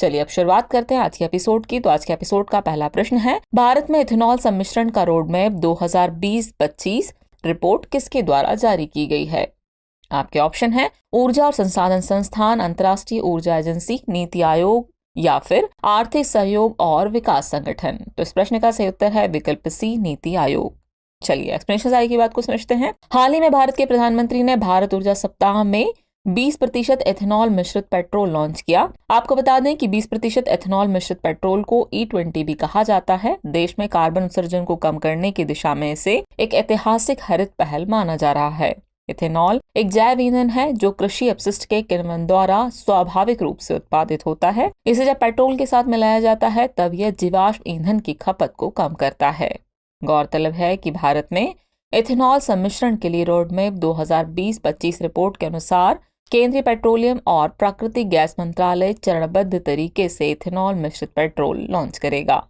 चलिए अब शुरुआत करते हैं आज के एपिसोड की। तो आज के एपिसोड का पहला प्रश्न है, भारत में इथेनॉल सम्मिश्रण का रोड मैप 2020-25 रिपोर्ट किसके द्वारा जारी की गई है? आपके ऑप्शन है ऊर्जा और संसाधन संस्थान, अंतर्राष्ट्रीय ऊर्जा एजेंसी, नीति आयोग या फिर आर्थिक सहयोग और विकास संगठन। तो इस प्रश्न का सही उत्तर है विकल्प सी, नीति आयोग। चलिए एक्सप्लेनेशन जारी की बात को समझते हैं। हाल ही में भारत के प्रधानमंत्री ने भारत ऊर्जा सप्ताह में 20% एथेनॉल मिश्रित पेट्रोल लॉन्च किया। आपको बता दें कि 20% एथेनॉल मिश्रित पेट्रोल को E20 भी कहा जाता है। देश में कार्बन उत्सर्जन को कम करने की दिशा में इसे एक ऐतिहासिक हरित पहल माना जा रहा है। इथेनॉल एक जैव ईंधन है जो कृषि अपशिष्ट के किण्वन द्वारा स्वाभाविक रूप से उत्पादित होता है। इसे जब पेट्रोल के साथ मिलाया जाता है तब यह जीवाश्म ईंधन की खपत को कम करता है। गौरतलब है कि भारत में इथेनॉल सम्मिश्रण के लिए रोड मैप 2020-25 रिपोर्ट के अनुसार केंद्रीय पेट्रोलियम और प्राकृतिक गैस मंत्रालय चरणबद्ध तरीके से इथेनॉल मिश्रित पेट्रोल लॉन्च करेगा।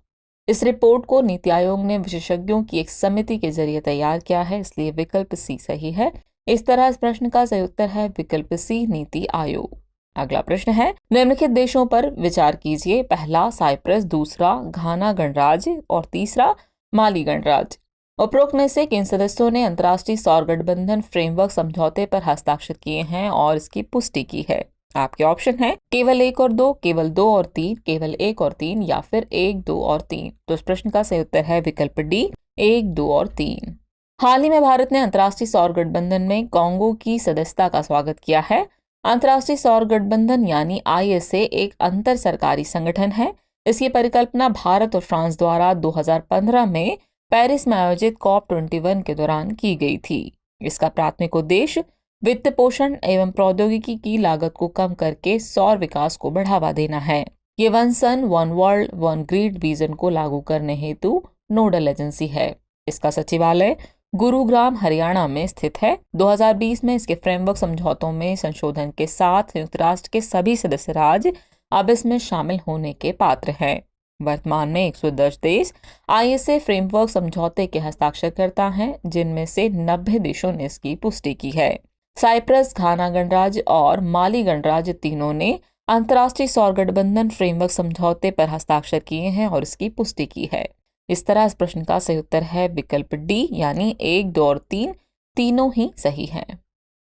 इस रिपोर्ट को नीति आयोग ने विशेषज्ञों की एक समिति के जरिए तैयार किया है, इसलिए विकल्प सी सही है। इस तरह इस प्रश्न का सही उत्तर है विकल्प सी, नीति आयोग। अगला प्रश्न है, निम्नलिखित देशों पर विचार कीजिए। पहला साइप्रस, दूसरा घाना गणराज्य और तीसरा माली गणराज्य। उपरोक्त में से किन सदस्यों ने अंतर्राष्ट्रीय सौर गठबंधन फ्रेमवर्क समझौते पर हस्ताक्षर किए हैं और इसकी पुष्टि की है? आपके ऑप्शन है केवल 1 और 2, केवल 2 और 3, केवल 1 और 3 या फिर 1, 2 और 3। तो इस प्रश्न का सही उत्तर है विकल्प डी, 1, 2 और 3। हाल ही में भारत ने अंतर्राष्ट्रीय सौर गठबंधन में कांगो की सदस्यता का स्वागत किया है। अंतर्राष्ट्रीय सौर गठबंधन यानी ISA एक अंतर सरकारी संगठन है। इसकी परिकल्पना भारत और फ्रांस द्वारा 2015 में पेरिस में आयोजित COP21 के दौरान की गई थी। इसका प्राथमिक उद्देश्य वित्त पोषण एवं प्रौद्योगिकी की लागत को कम करके सौर विकास को बढ़ावा देना है। ये one sun one world one grid vision को लागू करने हेतु नोडल एजेंसी है। इसका सचिवालय गुरुग्राम हरियाणा में स्थित है। 2020 में इसके फ्रेमवर्क समझौतों में संशोधन के साथ संयुक्त राष्ट्र के सभी सदस्य राज्य अब इसमें शामिल होने के पात्र हैं। वर्तमान में 110 देश ISA फ्रेमवर्क समझौते के हस्ताक्षरकर्ता हैं, जिनमें से 90 देशों ने इसकी पुष्टि की है। साइप्रस, घाना गणराज्य और माली गणराज्य तीनों ने अंतर्राष्ट्रीय सौर गठबंधन फ्रेमवर्क समझौते पर हस्ताक्षर किए हैं और इसकी पुष्टि की है। इस तरह इस प्रश्न का सही उत्तर है विकल्प डी, यानी 1, 2 और 3 तीनों ही सही हैं।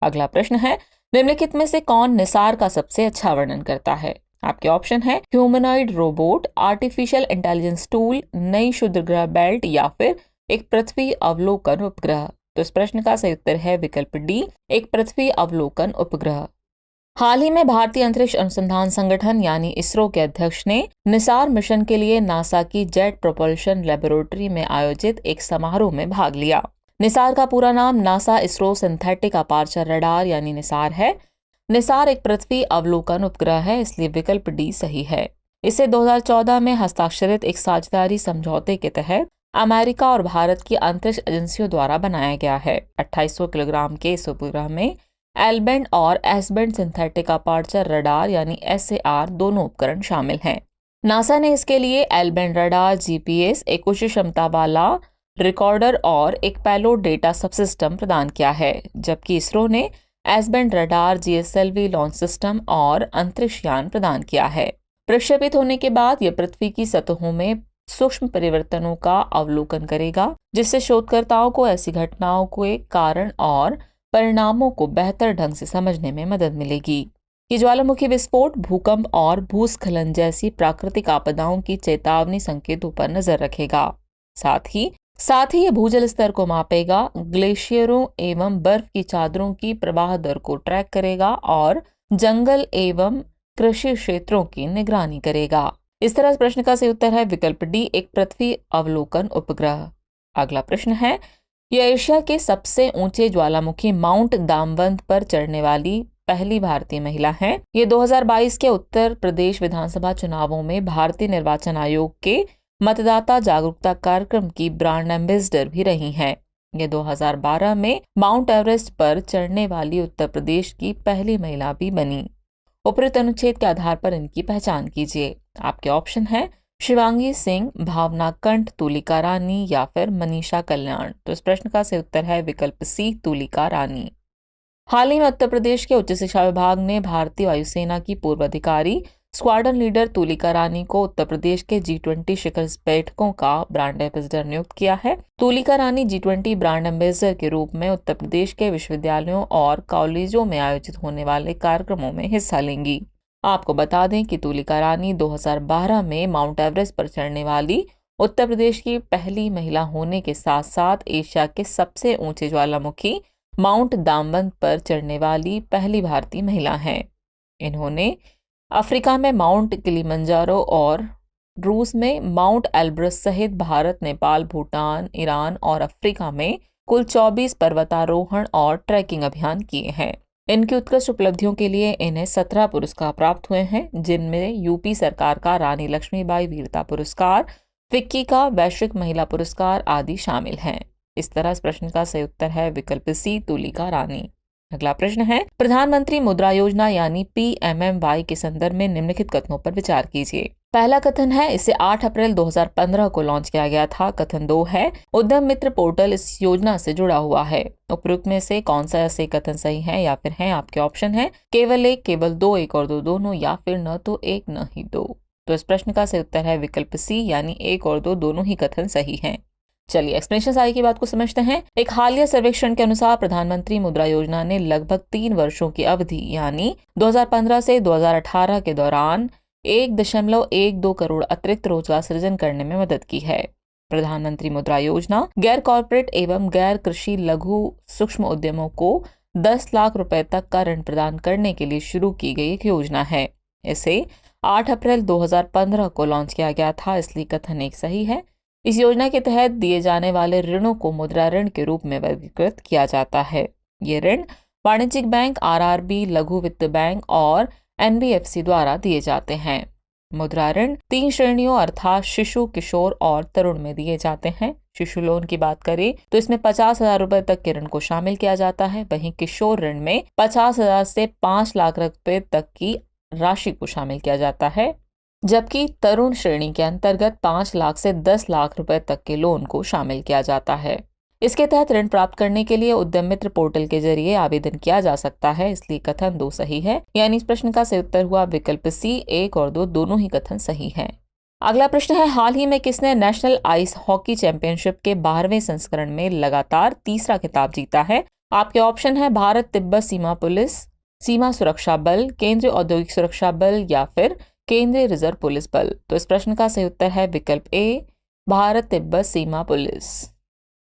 अगला प्रश्न है, निम्नलिखित में से कौन निसार का सबसे अच्छा वर्णन करता है? आपके ऑप्शन है humanoid robot, artificial intelligence tool, नई क्षुद्र ग्रह बेल्ट या फिर एक पृथ्वी अवलोकन उपग्रह। तो इस प्रश्न का सही उत्तर है विकल्प डी, एक पृथ्वी अवलोकन उपग्रह। हाल ही में भारतीय अंतरिक्ष अनुसंधान संगठन यानी इसरो के अध्यक्ष ने निसार मिशन के लिए नासा की जेट प्रोपल्शन लेबोरेटरी में आयोजित एक समारोह में भाग लिया। निसार का पूरा नाम NASA ISRO synthetic aperture radar यानी निसार है। निसार एक पृथ्वी अवलोकन उपग्रह है, इसलिए विकल्प डी सही है। इसे 2014 में हस्ताक्षरित एक साझेदारी समझौते के तहत अमेरिका और भारत की अंतरिक्ष एजेंसियों द्वारा बनाया गया है। 2800 किलोग्राम के इस उपग्रह में एल बैंड और S band synthetic aperture radar यानी SAR दोनों उपकरण शामिल हैं। नासा ने इसके लिए एल बैंड रडार, GPS, एक उच्च क्षमता वाला रिकॉर्डर और एक पेलोड डेटा सबसिस्टम प्रदान किया है, जबकि इसरो ने S band radar, GSLV launch system और अंतरिक्ष यान प्रदान किया है। प्रक्षेपित होने के बाद यह पृथ्वी की सतहों में सूक्ष्म परिवर्तनों का अवलोकन करेगा, जिससे शोधकर्ताओं को ऐसी घटनाओं के कारण और परिणामों को बेहतर ढंग से समझने में मदद मिलेगी। ये ज्वालामुखी विस्फोट, भूकंप और भूस्खलन जैसी प्राकृतिक आपदाओं की चेतावनी संकेतों पर नजर रखेगा। साथ ही ये भूजल स्तर को मापेगा, ग्लेशियरों एवं बर्फ की चादरों की प्रवाह दर को ट्रैक करेगा और जंगल एवं कृषि क्षेत्रों की निगरानी करेगा। इस तरह इस प्रश्न का सही उत्तर है विकल्प डी, एक पृथ्वी अवलोकन उपग्रह। अगला प्रश्न है, यह एशिया के सबसे ऊंचे ज्वालामुखी माउंट दामवंत पर चढ़ने वाली पहली भारतीय महिला हैं। ये 2022 के उत्तर प्रदेश विधानसभा चुनावों में भारतीय निर्वाचन आयोग के मतदाता जागरूकता कार्यक्रम की ब्रांड एम्बेसडर भी रही हैं। ये 2012 में माउंट एवरेस्ट पर चढ़ने वाली उत्तर प्रदेश की पहली महिला भी बनी। उपरोक्त अनुच्छेद के आधार पर इनकी पहचान कीजिए। आपके ऑप्शन है शिवांगी सिंह, भावना कंठ, तुलिका रानी या फिर मनीषा कल्याण। तो इस प्रश्न का सही उत्तर है विकल्प सी, तुलिका रानी। हाल ही में उत्तर प्रदेश के उच्च शिक्षा विभाग ने भारतीय वायुसेना की पूर्व अधिकारी स्क्वाड्रन लीडर तुलिका रानी को उत्तर प्रदेश के G20 शिखर बैठकों का ब्रांड एम्बेसडर नियुक्त किया है। तुलिका रानी G20 ब्रांड एम्बेसडर के रूप में उत्तर प्रदेश के विश्वविद्यालयों और कॉलेजों में आयोजित होने वाले कार्यक्रमों में हिस्सा लेंगी। आपको बता दें कि तुलिका रानी 2012 में माउंट एवरेस्ट पर चढ़ने वाली उत्तर प्रदेश की पहली महिला होने के साथ साथ एशिया के सबसे ऊंचे ज्वालामुखी माउंट दामबंद पर चढ़ने वाली पहली भारतीय महिला हैं। इन्होंने अफ्रीका में माउंट किलिमंजारो और रूस में माउंट एल्ब्रस सहित भारत, नेपाल, भूटान, ईरान और अफ्रीका में कुल 24 पर्वतारोहण और ट्रैकिंग अभियान किए हैं। इनकी उत्कृष्ट उपलब्धियों के लिए इन्हें 17 पुरस्कार प्राप्त हुए हैं, जिनमें यूपी सरकार का रानी लक्ष्मीबाई वीरता पुरस्कार, फिक्की का वैश्विक महिला पुरस्कार आदि शामिल हैं। इस तरह इस प्रश्न का सही उत्तर है विकल्प सी, तुलिका रानी। अगला प्रश्न है, प्रधानमंत्री मुद्रा योजना यानी PMMY के संदर्भ में निम्नलिखित कथनों पर विचार कीजिए। पहला कथन है, इसे 8 अप्रैल 2015 को लॉन्च किया गया था। कथन 2 है, उद्यम मित्र पोर्टल इस योजना से जुड़ा हुआ है। उपयुक्त में से कौन सा ऐसे कथन सही है या फिर है? आपके ऑप्शन है केवल एक, केवल दो, एक और दो दोनों, या फिर न तो एक न ही दो। तो इस प्रश्न का सही उत्तर है विकल्प सी, यानी एक और दो दोनों ही कथन सही हैं। चलिए एक्सप्लेनेशन आगे की बात को समझते हैं। एक हालिया सर्वेक्षण के अनुसार प्रधानमंत्री मुद्रा योजना ने लगभग 3 वर्षों की अवधि यानी 2015 से 2018 के दौरान 1.12 करोड़ अतिरिक्त रोजगार सृजन करने में मदद की है। प्रधानमंत्री मुद्रा योजना गैर कॉर्पोरेट एवं गैर कृषि लघु सूक्ष्म उद्यमों को 10 लाख रुपए तक का ऋण प्रदान करने के लिए शुरू की गई एक योजना है। इसे 8 अप्रैल 2015 को लॉन्च किया गया था, इसलिए कथन एक सही है। इस योजना के तहत दिए जाने वाले ऋणों को मुद्रा ऋण के रूप में वर्गीकृत किया जाता है। ये ऋण वाणिज्यिक बैंक, RRB, लघु वित्त बैंक और NBFC द्वारा दिए जाते हैं। मुद्रा ऋण 3 श्रेणियों अर्थात शिशु, किशोर और तरुण में दिए जाते हैं। शिशु लोन की बात करें तो इसमें 50,000 रुपए तक के ऋण को शामिल किया जाता है। वहीं किशोर ऋण में 50,000 से 5 लाख रुपए तक की राशि को शामिल किया जाता है, जबकि तरुण श्रेणी के अंतर्गत 5 लाख से 10 लाख रुपए तक के लोन को शामिल किया जाता है। इसके तहत ऋण प्राप्त करने के लिए उद्यम मित्र पोर्टल के जरिए आवेदन किया जा सकता है, इसलिए कथन 2 सही है। यानी इस प्रश्न का सही उत्तर हुआ विकल्प सी, 1 और 2 दोनों ही कथन सही हैं। अगला प्रश्न है, हाल ही में किसने नेशनल आइस हॉकी चैंपियनशिप के 12वें संस्करण में लगातार तीसरा खिताब जीता है? आपके ऑप्शन है भारत तिब्बत सीमा पुलिस, सीमा सुरक्षा बल, केंद्रीय औद्योगिक सुरक्षा बल या फिर केंद्रीय रिजर्व पुलिस बल। तो इस प्रश्न का सही उत्तर है विकल्प ए, भारत तिब्बत सीमा पुलिस।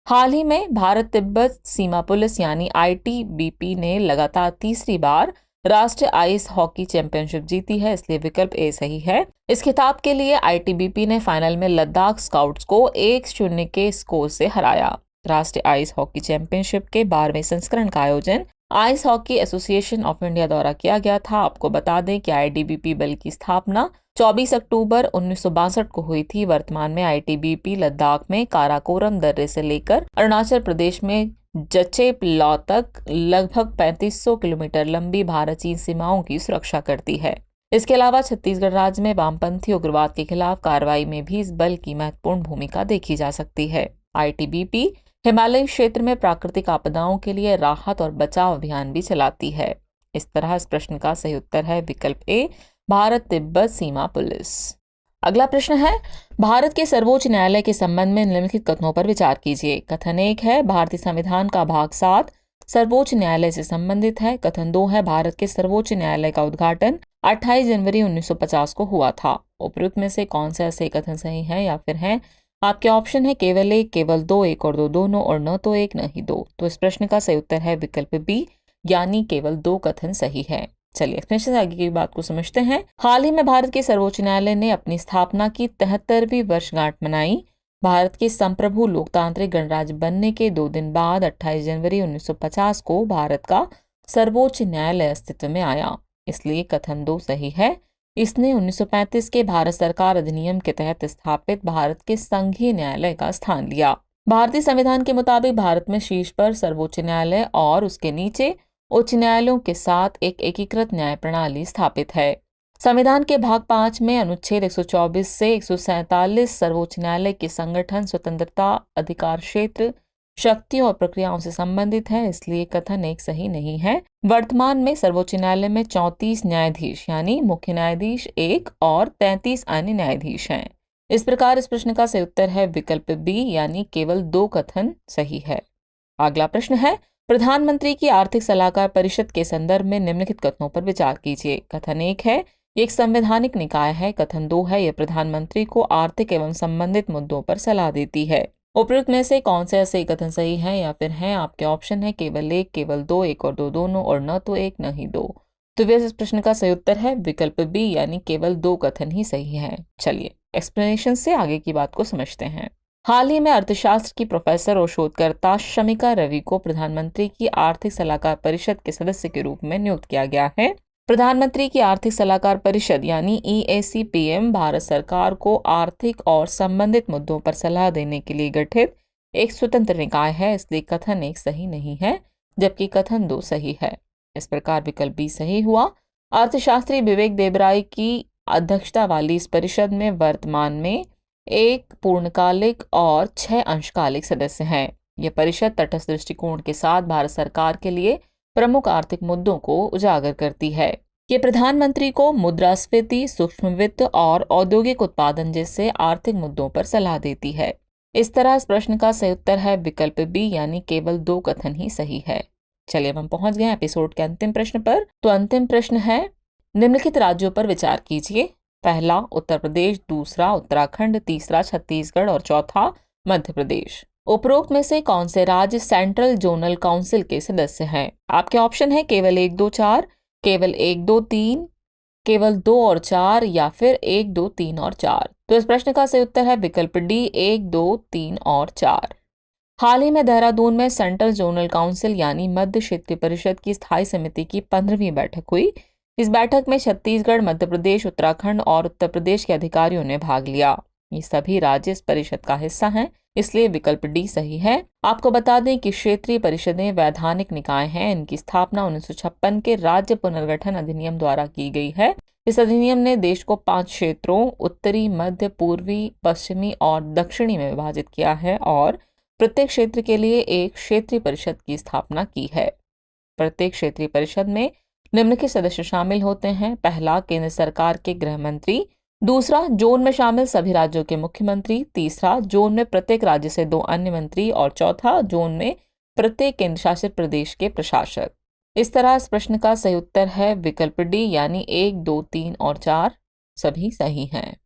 हाल ही में भारत तिब्बत सीमा पुलिस यानी ITBP ने लगातार तीसरी बार राष्ट्रीय आइस हॉकी चैंपियनशिप जीती है, इसलिए विकल्प ए सही है। इस खिताब के लिए ITBP ने फाइनल में लद्दाख स्काउट्स को 1-0 के स्कोर से हराया। राष्ट्रीय आइस हॉकी चैंपियनशिप के 12वें संस्करण का आयोजन ice hockey association of India द्वारा किया गया था। आपको बता दें कि ITBP बल की स्थापना 24 अक्टूबर 1962 को हुई थी। वर्तमान में ITBP लद्दाख में काराकोरम दर्रे से लेकर अरुणाचल प्रदेश में जचेपलॉ तक लगभग 3500 किलोमीटर लंबी भारत चीन सीमाओं की सुरक्षा करती है। इसके अलावा छत्तीसगढ़ राज्य में वामपंथी उग्रवाद के खिलाफ कार्रवाई में भी इस बल की महत्वपूर्ण भूमिका देखी जा सकती है। ITBP हिमालयी क्षेत्र में प्राकृतिक आपदाओं के लिए राहत और बचाव अभियान भी चलाती है। इस तरह इस प्रश्न का सही उत्तर है विकल्प ए, भारत तिब्बत सीमा पुलिस। अगला प्रश्न है, भारत के सर्वोच्च न्यायालय के संबंध में निम्नलिखित कथनों पर विचार कीजिए। कथन 1 है, भारतीय संविधान का भाग 7 सर्वोच्च न्यायालय से संबंधित है। कथन 2 है, भारत के सर्वोच्च न्यायालय का उद्घाटन 28 जनवरी 1950 को हुआ था। उपयुक्त में से कौन सा ऐसे कथन सही है या फिर है? आपके ऑप्शन है केवल एक, केवल दो, एक और दो दोनों, और न तो एक न ही दो। तो इस प्रश्न का सही उत्तर है विकल्प बी, यानी केवल 2 कथन सही है। चलिए एक्सप्लेनेशन आगे की बात को समझते हैं। हाल ही में भारत के सर्वोच्च न्यायालय ने अपनी स्थापना की 73वीं वर्षगांठ मनाई। भारत के संप्रभु लोकतांत्रिक गणराज्य बनने के 2 दिन बाद 28 जनवरी 1950 को भारत का सर्वोच्च न्यायालय अस्तित्व में आया, इसलिए कथन 2 सही है। इसने 1935 के भारत सरकार अधिनियम के तहत स्थापित भारत के संघीय न्यायालय का स्थान लिया। भारतीय संविधान के मुताबिक भारत में शीर्ष पर सर्वोच्च न्यायालय और उसके नीचे उच्च न्यायालयों के साथ एक एकीकृत न्याय प्रणाली स्थापित है। संविधान के भाग 5 में अनुच्छेद 124 से 147 सर्वोच्च न्यायालय के संगठन, स्वतंत्रता, अधिकार क्षेत्र, शक्तियों और प्रक्रियाओं से संबंधित है, इसलिए कथन एक सही नहीं है। वर्तमान में सर्वोच्च न्यायालय में 34 न्यायाधीश यानी मुख्य न्यायाधीश 1 और 33 अन्य न्यायाधीश हैं। इस प्रकार इस प्रश्न का सही उत्तर है विकल्प बी यानी केवल 2 कथन सही है। अगला प्रश्न है, प्रधानमंत्री की आर्थिक सलाहकार परिषद के संदर्भ में निम्नलिखित कथनों पर विचार कीजिए। कथन 1 है, ये एक संवैधानिक निकाय है। कथन 2 है, यह प्रधानमंत्री को आर्थिक एवं संबंधित मुद्दों पर सलाह देती है। उपयुक्त में से कौन से ऐसे कथन सही है या फिर हैं? आपके ऑप्शन है केवल 1, केवल 2, 1 और 2 दोनों, और न तो 1 न ही 2। तो वैसे इस प्रश्न का सही उत्तर है विकल्प बी यानी केवल 2 कथन ही सही है। चलिए एक्सप्लेनेशन से आगे की बात को समझते हैं। हाल ही में अर्थशास्त्र की प्रोफेसर और शोधकर्ता शमिका रवि को प्रधानमंत्री की आर्थिक सलाहकार परिषद के सदस्य के रूप में नियुक्त किया गया है। प्रधानमंत्री की आर्थिक सलाहकार परिषद यानी EACPM भारत सरकार को आर्थिक और संबंधित मुद्दों पर सलाह देने के लिए गठित एक स्वतंत्र निकाय है, इसलिए कथन 1 सही नहीं है जबकि कथन 2 सही है। इस प्रकार विकल्प बी सही हुआ। अर्थशास्त्री विवेक देबराय की अध्यक्षता वाली इस परिषद में वर्तमान में 1 पूर्णकालिक और 6 अंशकालिक सदस्य हैं। यह परिषद तटस्थ दृष्टिकोण के साथ भारत सरकार के लिए प्रमुख आर्थिक मुद्दों को उजागर करती है। ये प्रधानमंत्री को मुद्रास्फीति, सूक्ष्म वित्त और औद्योगिक उत्पादन जैसे आर्थिक मुद्दों पर सलाह देती है। इस तरह इस प्रश्न का सही उत्तर है विकल्प बी यानी केवल 2 कथन ही सही है। चलिए अब हम पहुंच गए एपिसोड के अंतिम प्रश्न पर। तो अंतिम प्रश्न है, निम्नलिखित राज्यों पर विचार कीजिए। पहला उत्तर प्रदेश, दूसरा उत्तराखंड, तीसरा छत्तीसगढ़ और चौथा मध्य प्रदेश। उपरोक्त में से कौन से राज्य सेंट्रल जोनल काउंसिल के सदस्य हैं? आपके ऑप्शन है केवल 1, 2, 4, केवल 1, 2, 3, केवल 2 और 4 या फिर 1, 2, 3 और 4। तो इस प्रश्न का सही उत्तर है विकल्प डी 1, 2, 3 और 4। हाल ही में देहरादून में सेंट्रल जोनल काउंसिल यानी मध्य क्षेत्रीय परिषद की स्थायी समिति की 15वीं बैठक हुई। इस बैठक में छत्तीसगढ़, मध्य प्रदेश, उत्तराखंड और उत्तर प्रदेश के अधिकारियों ने भाग लिया। ये सभी राज्य इस परिषद का हिस्सा हैं, इसलिए विकल्प डी सही है। आपको बता दें कि क्षेत्रीय परिषदें वैधानिक निकाय हैं। इनकी स्थापना 1956 के राज्य पुनर्गठन अधिनियम द्वारा की गई है। इस अधिनियम ने देश को 5 क्षेत्रों उत्तरी, मध्य, पूर्वी, पश्चिमी और दक्षिणी में विभाजित किया है और प्रत्येक क्षेत्र के लिए एक क्षेत्रीय परिषद की स्थापना की है। प्रत्येक क्षेत्रीय परिषद में निम्नलिखित सदस्य शामिल होते हैं। पहला, केंद्र सरकार के गृह मंत्री। दूसरा, जोन में शामिल सभी राज्यों के मुख्यमंत्री। तीसरा, जोन में प्रत्येक राज्य से 2 अन्य मंत्री। और चौथा, जोन में प्रत्येक केंद्र शासित प्रदेश के प्रशासक। इस तरह इस प्रश्न का सही उत्तर है विकल्प डी यानी 1, 2, 3 और 4 सभी सही हैं।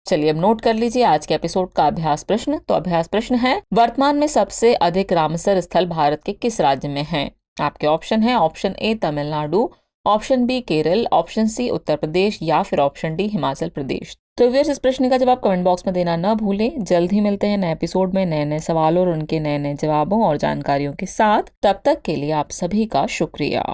चलिए अब नोट कर लीजिए आज के एपिसोड का अभ्यास प्रश्न। तो अभ्यास प्रश्न है, वर्तमान में सबसे अधिक रामसर स्थल भारत के किस राज्य में हैं? आपके ऑप्शन है option A Tamil Nadu, option B Kerala, option C Uttar Pradesh या फिर ऑप्शन डी हिमाचल प्रदेश। तो व्यूअर्स इस प्रश्न का जवाब कमेंट बॉक्स में देना न भूलें। जल्द ही मिलते हैं नए एपिसोड में नए नए सवालों और उनके नए नए जवाबों और जानकारियों के साथ। तब तक के लिए आप सभी का शुक्रिया।